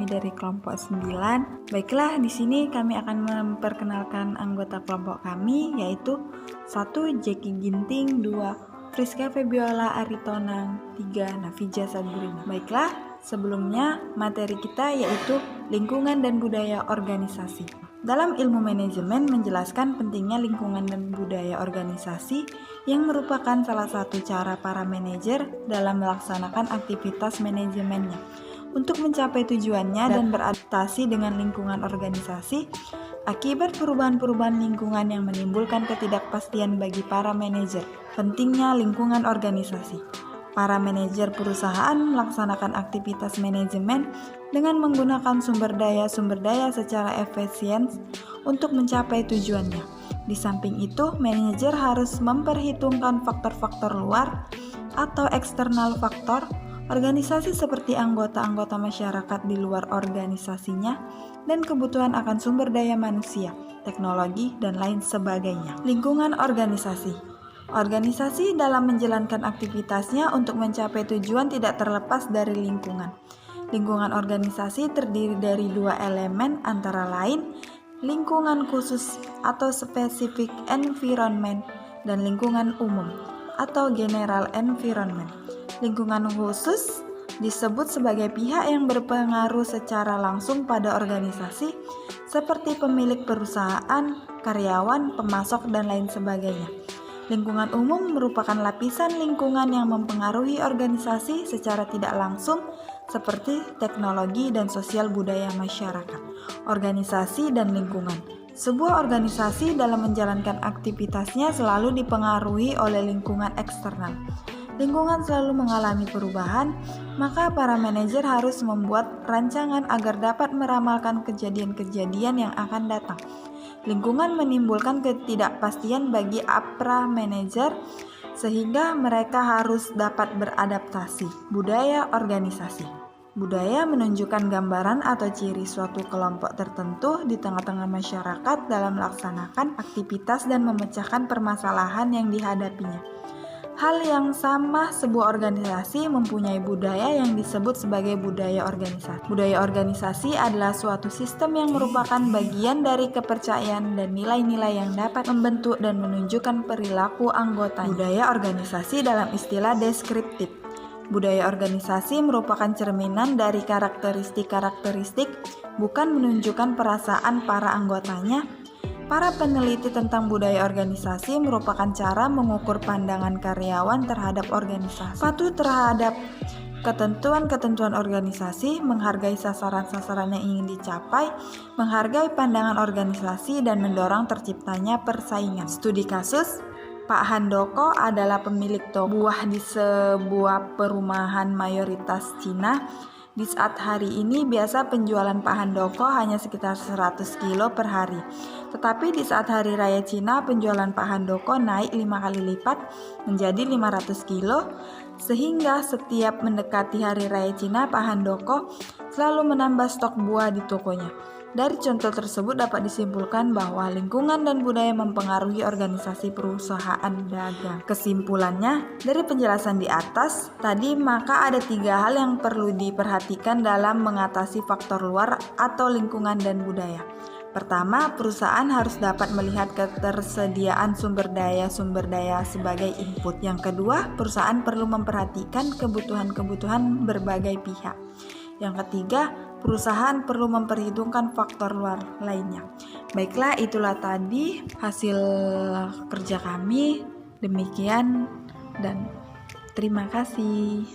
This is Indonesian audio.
kami dari kelompok 9. Baiklah, di sini kami akan memperkenalkan anggota kelompok kami, yaitu 1. Jeki Ginting, 2. Friska Febiola Aritonang, 3. Nafija Sadburina. Baiklah, sebelumnya materi kita yaitu lingkungan dan budaya organisasi. Dalam ilmu manajemen menjelaskan pentingnya lingkungan dan budaya organisasi yang merupakan salah satu cara para manajer dalam melaksanakan aktivitas manajemennya. Untuk mencapai tujuannya dan beradaptasi dengan lingkungan organisasi, akibat perubahan-perubahan lingkungan yang menimbulkan ketidakpastian bagi para manajer. Pentingnya lingkungan organisasi. Para manajer perusahaan melaksanakan aktivitas manajemen dengan menggunakan sumber daya secara efisien untuk mencapai tujuannya. Di samping itu, manajer harus memperhitungkan faktor-faktor luar atau eksternal faktor organisasi seperti anggota-anggota masyarakat di luar organisasinya dan kebutuhan akan sumber daya manusia, teknologi, dan lain sebagainya. Lingkungan organisasi. Organisasi dalam menjalankan aktivitasnya untuk mencapai tujuan tidak terlepas dari lingkungan. Lingkungan organisasi terdiri dari 2 elemen, antara lain lingkungan khusus atau specific environment dan lingkungan umum atau general environment. Lingkungan khusus disebut sebagai pihak yang berpengaruh secara langsung pada organisasi seperti pemilik perusahaan, karyawan, pemasok, dan lain sebagainya. Lingkungan umum merupakan lapisan lingkungan yang mempengaruhi organisasi secara tidak langsung seperti teknologi dan sosial budaya masyarakat. Organisasi dan lingkungan. Sebuah organisasi dalam menjalankan aktivitasnya selalu dipengaruhi oleh lingkungan eksternal. Lingkungan selalu mengalami perubahan, maka para manajer harus membuat rancangan agar dapat meramalkan kejadian-kejadian yang akan datang. Lingkungan menimbulkan ketidakpastian bagi para manajer sehingga mereka harus dapat beradaptasi. Budaya organisasi. Budaya menunjukkan gambaran atau ciri suatu kelompok tertentu di tengah-tengah masyarakat dalam melaksanakan aktivitas dan memecahkan permasalahan yang dihadapinya. Hal yang sama, sebuah organisasi mempunyai budaya yang disebut sebagai budaya organisasi. Budaya organisasi adalah suatu sistem yang merupakan bagian dari kepercayaan dan nilai-nilai yang dapat membentuk dan menunjukkan perilaku anggota. Budaya organisasi dalam istilah deskriptif. Budaya organisasi merupakan cerminan dari karakteristik-karakteristik, bukan menunjukkan perasaan para anggotanya. Para peneliti tentang budaya organisasi merupakan cara mengukur pandangan karyawan terhadap organisasi. Patuh terhadap ketentuan-ketentuan organisasi, menghargai sasaran-sasaran yang ingin dicapai, menghargai pandangan organisasi, dan mendorong terciptanya persaingan. Studi kasus. Pak Handoko adalah pemilik toko buah di sebuah perumahan mayoritas Cina. Di saat hari ini biasa penjualan Pak Handoko hanya sekitar 100 kilo per hari. Tetapi di saat hari raya Cina penjualan Pak Handoko naik 5 kali lipat menjadi 500 kilo. Sehingga setiap mendekati hari raya Cina Pak Handoko selalu menambah stok buah di tokonya. Dari contoh tersebut dapat disimpulkan bahwa lingkungan dan budaya mempengaruhi organisasi perusahaan dagang. Kesimpulannya, dari penjelasan di atas tadi, maka ada 3 hal yang perlu diperhatikan dalam mengatasi faktor luar atau lingkungan dan budaya. Pertama, perusahaan harus dapat melihat ketersediaan sumber daya sebagai input. Yang kedua, perusahaan perlu memperhatikan kebutuhan-kebutuhan berbagai pihak. Yang ketiga, perusahaan perlu memperhitungkan faktor luar lainnya. Baiklah, itulah tadi hasil kerja kami. Demikian dan terima kasih.